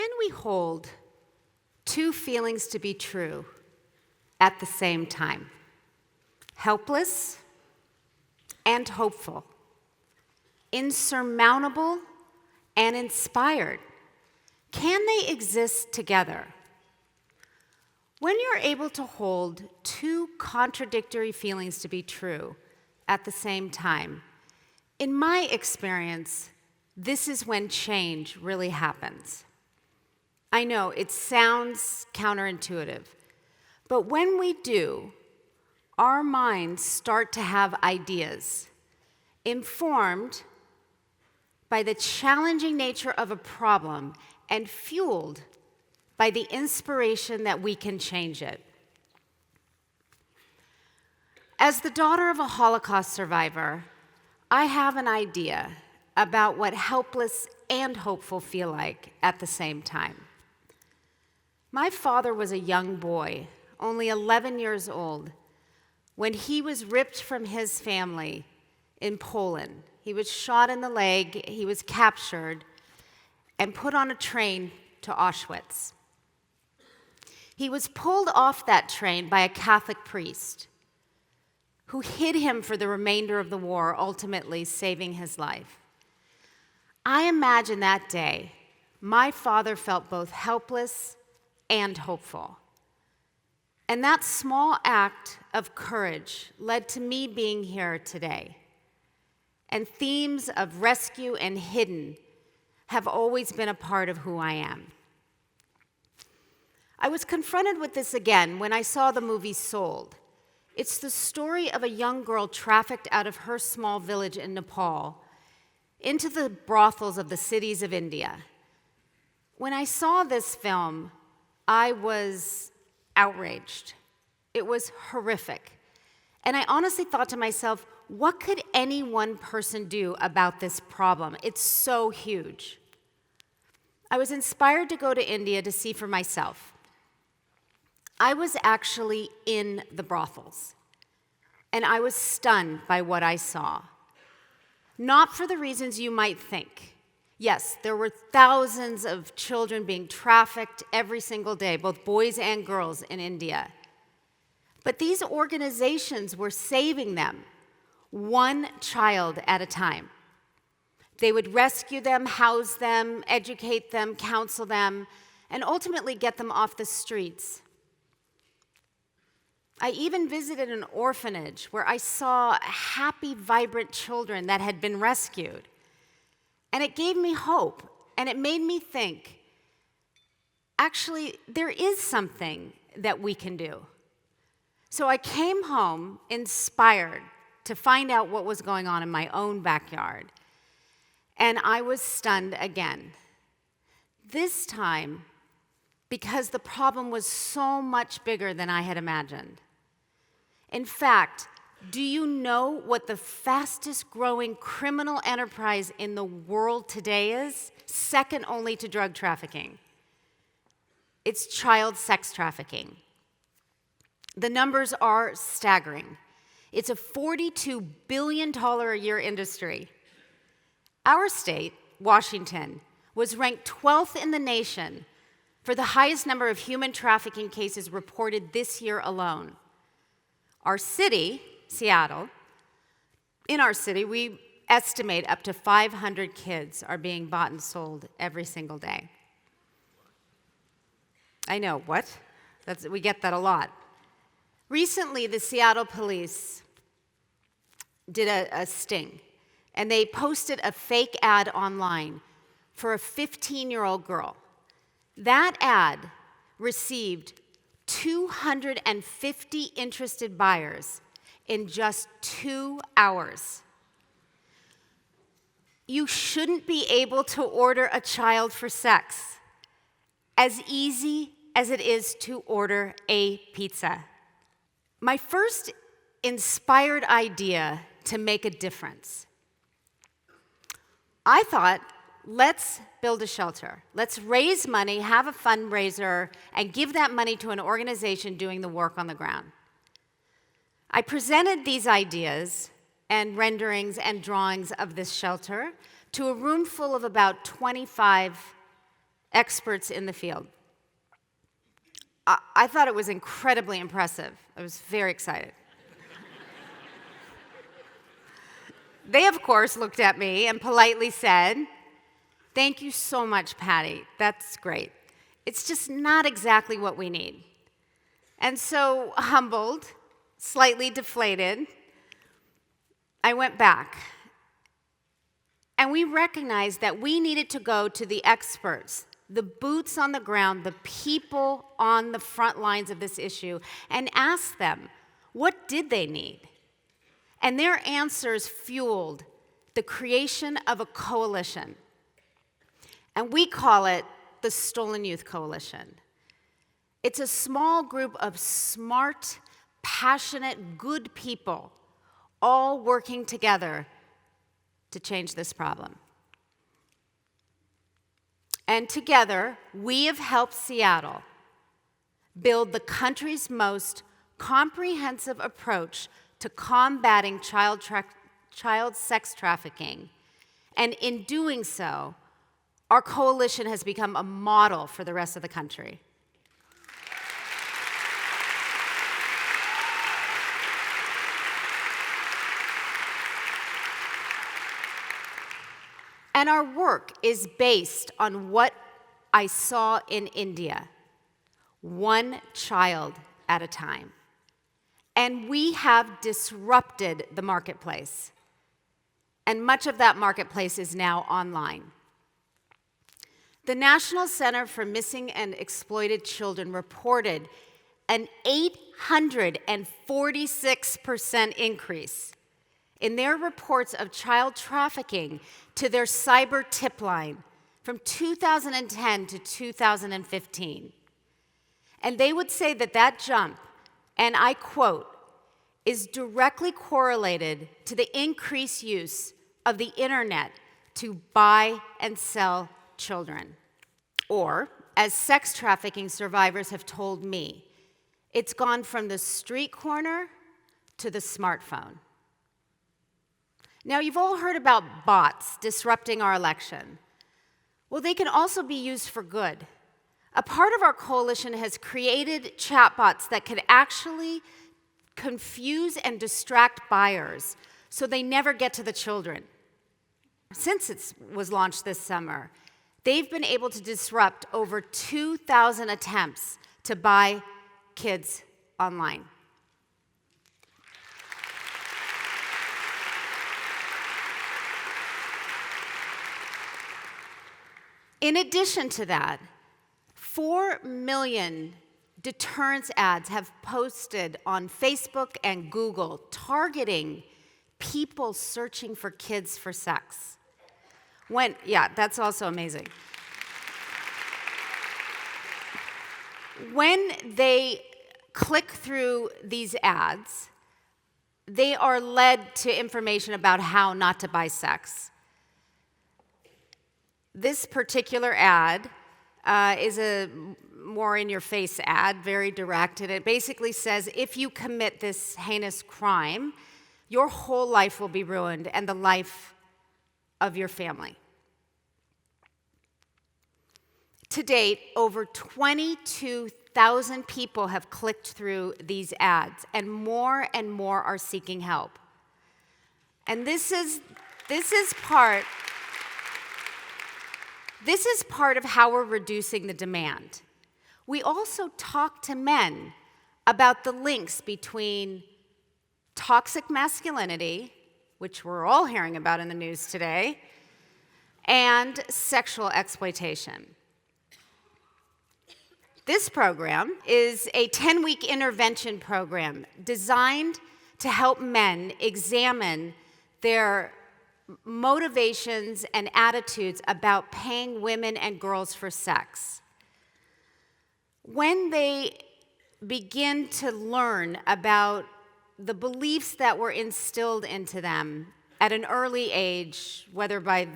Can we hold two feelings to be true at the same time? Helpless and hopeful, insurmountable and inspired. Can they exist together? When you're able to hold two contradictory feelings to be true at the same time, in my experience, this is when change really happens. I know it sounds counterintuitive, but when we do, our minds start to have ideas informed by the challenging nature of a problem and fueled by the inspiration that we can change it. As the daughter of a Holocaust survivor, I have an idea about what helpless and hopeful feel like at the same time. My father was a young boy, only 11 years old, when he was ripped from his family in Poland. He was shot in the leg, he was captured, and put on a train to Auschwitz. He was pulled off that train by a Catholic priest who hid him for the remainder of the war, ultimately saving his life. I imagine that day, my father felt both helpless and hopeful. And that small act of courage led to me being here today. And themes of rescue and hidden have always been a part of who I am. I was confronted with this again when I saw the movie Sold. It's the story of a young girl trafficked out of her small village in Nepal into the brothels of the cities of India. When I saw this film, I was outraged. It was horrific. And I honestly thought to myself, what could any one person do about this problem? It's so huge. I was inspired to go to India to see for myself. I was actually in the brothels, and I was stunned by what I saw. Not for the reasons you might think. Yes, there were thousands of children being trafficked every single day, both boys and girls in India. But these organizations were saving them, one child at a time. They would rescue them, house them, educate them, counsel them, and ultimately get them off the streets. I even visited an orphanage where I saw happy, vibrant children that had been rescued. And it gave me hope, and it made me think, actually, there is something that we can do. So I came home inspired to find out what was going on in my own backyard. And I was stunned again. This time, because the problem was so much bigger than I had imagined. In fact, do you know what the fastest growing criminal enterprise in the world today is? Second only to drug trafficking. It's child sex trafficking. The numbers are staggering. It's a $42 billion a year industry. Our state, Washington, was ranked 12th in the nation for the highest number of human trafficking cases reported this year alone. Our city, Seattle, in our city, we estimate up to 500 kids are being bought and sold every single day. I know, what? We get that a lot. Recently, the Seattle police did a sting, and they posted a fake ad online for a 15-year-old girl. That ad received 250 interested buyers in just 2 hours. You shouldn't be able to order a child for sex, as easy as it is to order a pizza. My first inspired idea to make a difference. I thought, let's build a shelter. Let's raise money, have a fundraiser, and give that money to an organization doing the work on the ground. I presented these ideas and renderings and drawings of this shelter to a room full of about 25 experts in the field. I thought it was incredibly impressive. I was very excited. They, of course, looked at me and politely said, "Thank you so much, Patty. That's great. It's just not exactly what we need." And so, humbled, slightly deflated, I went back. And we recognized that we needed to go to the experts, the boots on the ground, the people on the front lines of this issue, and ask them, what did they need? And their answers fueled the creation of a coalition. And we call it the Stolen Youth Coalition. It's a small group of smart, passionate, good people all working together to change this problem. And together, we have helped Seattle build the country's most comprehensive approach to combating child sex trafficking. And in doing so, our coalition has become a model for the rest of the country. And our work is based on what I saw in India, one child at a time. And we have disrupted the marketplace. And much of that marketplace is now online. The National Center for Missing and Exploited Children reported an 846% increase in their reports of child trafficking to their cyber tip line from 2010 to 2015. And they would say that that jump, and I quote, is directly correlated to the increased use of the internet to buy and sell children. Or, as sex trafficking survivors have told me, it's gone from the street corner to the smartphone. Now, you've all heard about bots disrupting our election. Well, they can also be used for good. A part of our coalition has created chatbots that can actually confuse and distract buyers so they never get to the children. Since it was launched this summer, they've been able to disrupt over 2,000 attempts to buy kids online. In addition to that, 4 million deterrence ads have posted on Facebook and Google targeting people searching for kids for sex. That's also amazing. When they click through these ads, they are led to information about how not to buy sex. This particular ad is a more in-your-face ad, very direct, and it basically says, if you commit this heinous crime, your whole life will be ruined and the life of your family. To date, over 22,000 people have clicked through these ads, and more are seeking help. And this is part of how we're reducing the demand. We also talk to men about the links between toxic masculinity, which we're all hearing about in the news today, and sexual exploitation. This program is a 10-week intervention program designed to help men examine their motivations and attitudes about paying women and girls for sex. When they begin to learn about the beliefs that were instilled into them at an early age, whether by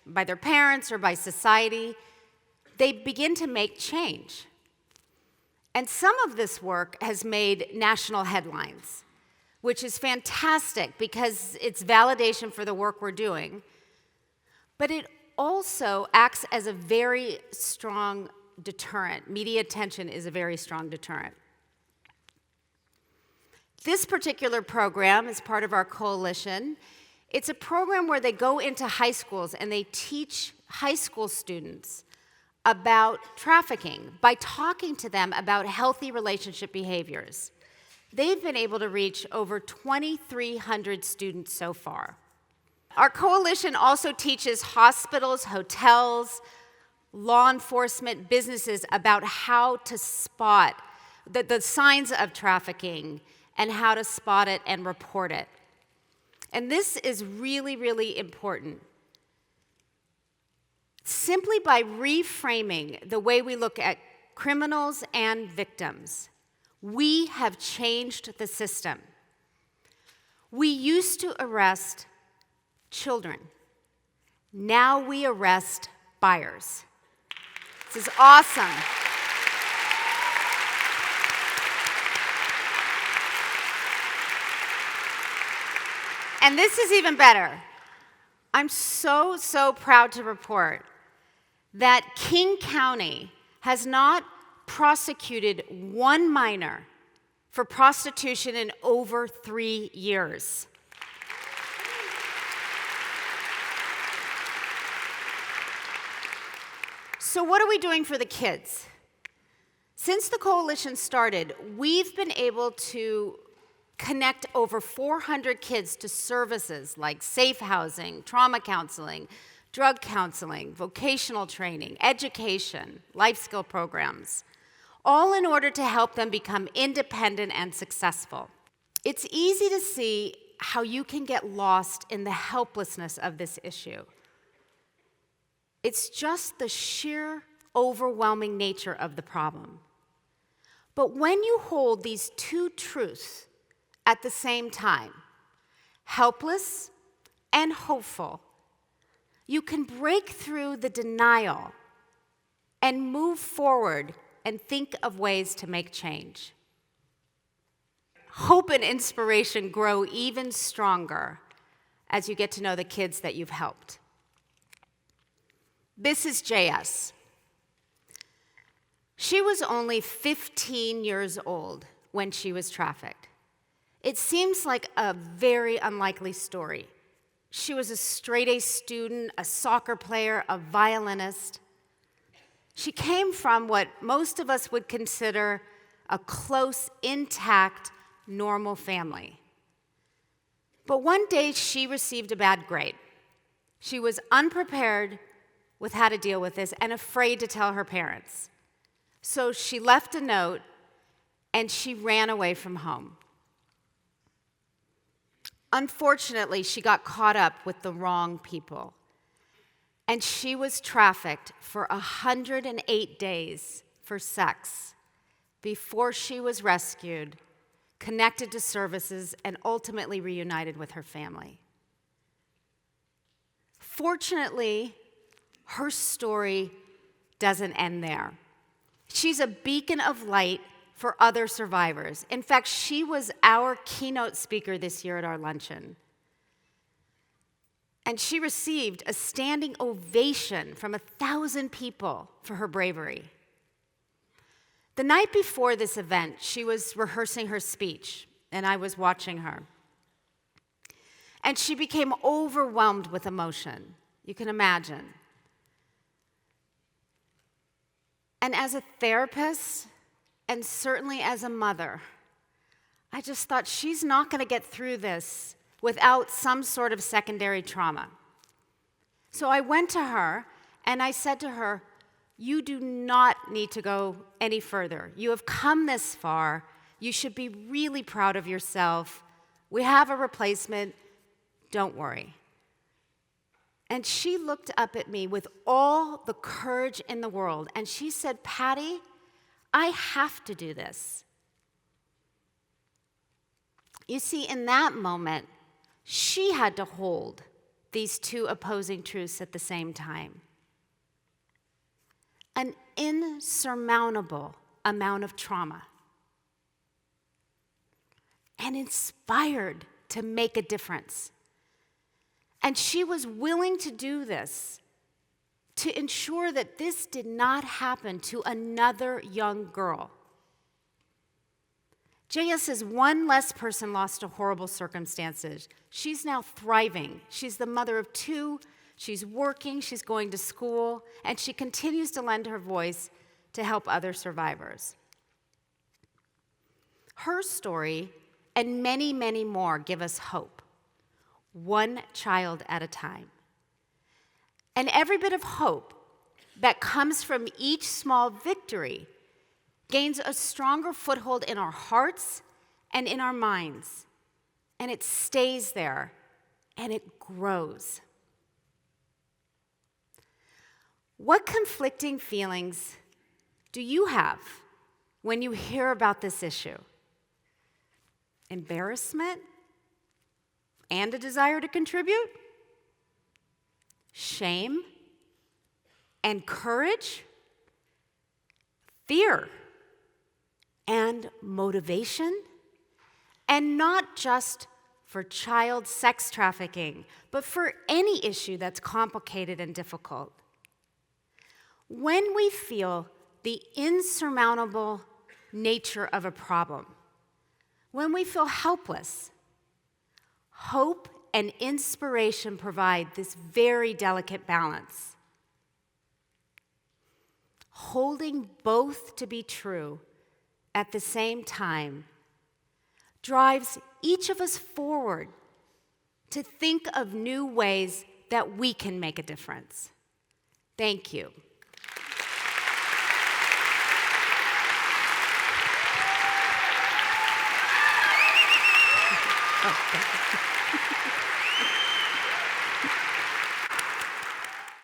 their parents or by society, they begin to make change. And some of this work has made national headlines, which is fantastic because it's validation for the work we're doing. But it also acts as a very strong deterrent. Media attention is a very strong deterrent. This particular program is part of our coalition. It's a program where they go into high schools and they teach high school students about trafficking by talking to them about healthy relationship behaviors. They've been able to reach over 2,300 students so far. Our coalition also teaches hospitals, hotels, law enforcement, businesses about how to spot the signs of trafficking and how to spot it and report it. And this is really, really important. Simply by reframing the way we look at criminals and victims, we have changed the system. We used to arrest children. Now we arrest buyers. This is awesome. And this is even better. I'm so proud to report that King County has not prosecuted one minor for prostitution in over 3 years. So what are we doing for the kids? Since the coalition started, we've been able to connect over 400 kids to services like safe housing, trauma counseling, drug counseling, vocational training, education, life skill programs, all in order to help them become independent and successful. It's easy to see how you can get lost in the helplessness of this issue. It's just the sheer, overwhelming nature of the problem. But when you hold these two truths at the same time, helpless and hopeful, you can break through the denial and move forward and think of ways to make change. Hope and inspiration grow even stronger as you get to know the kids that you've helped. This is JS. She was only 15 years old when she was trafficked. It seems like a very unlikely story. She was a straight-A student, a soccer player, a violinist. She came from what most of us would consider a close, intact, normal family. But one day she received a bad grade. She was unprepared with how to deal with this and afraid to tell her parents. So she left a note and she ran away from home. Unfortunately, she got caught up with the wrong people, and she was trafficked for 108 days for sex before she was rescued, connected to services, and ultimately reunited with her family. Fortunately, her story doesn't end there. She's a beacon of light for other survivors. In fact, she was our keynote speaker this year at our luncheon. And she received a standing ovation from 1,000 people for her bravery. The night before this event, she was rehearsing her speech, and I was watching her. And she became overwhelmed with emotion. You can imagine. And as a therapist, and certainly as a mother, I just thought she's not going to get through this without some sort of secondary trauma. So I went to her and I said to her, "You do not need to go any further. You have come this far. You should be really proud of yourself. We have a replacement. Don't worry." And she looked up at me with all the courage in the world, and she said, "Patty, I have to do this." You see, in that moment, she had to hold these two opposing truths at the same time. An insurmountable amount of trauma. And inspired to make a difference. And she was willing to do this to ensure that this did not happen to another young girl. JS is one less person lost to horrible circumstances. She's now thriving. She's the mother of 2. She's working, she's going to school, and she continues to lend her voice to help other survivors. Her story and many, many more give us hope, one child at a time. And every bit of hope that comes from each small victory gains a stronger foothold in our hearts and in our minds. And it stays there, and it grows. What conflicting feelings do you have when you hear about this issue? Embarrassment and a desire to contribute? Shame and courage? Fear and motivation? And not just for child sex trafficking, but for any issue that's complicated and difficult. When we feel the insurmountable nature of a problem, when we feel helpless, hope and inspiration provide this very delicate balance. Holding both to be true at the same time drives each of us forward to think of new ways that we can make a difference. Thank you.